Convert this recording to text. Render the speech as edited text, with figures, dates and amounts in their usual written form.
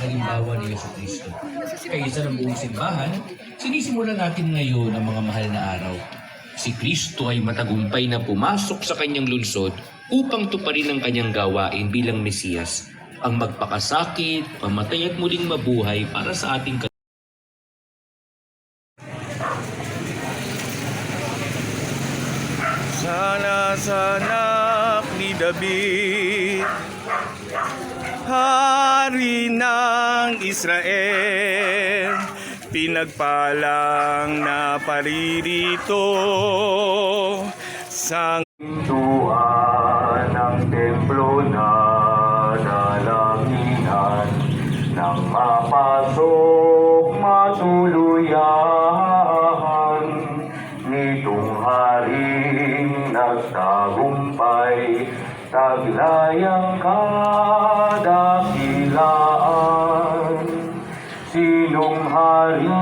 halimbawa ni Jesucristo. Kaya sa buong simbahan, sinisimulan natin ngayon ang mga mahal na araw. Si Kristo ay matagumpay na pumasok sa kanyang lungsod upang tuparin ang kanyang gawain bilang Mesiyas, ang magpakasakit, pamatay at muling mabuhay para sa ating Sana sa anak ni David, Hari ng Israel, pinagpalang na paririto sa pintuan ng templo na dalanginan, nang mapasok matuluyan nitong haring nagtagumpay, taglayang kadakilaan. Sinong hari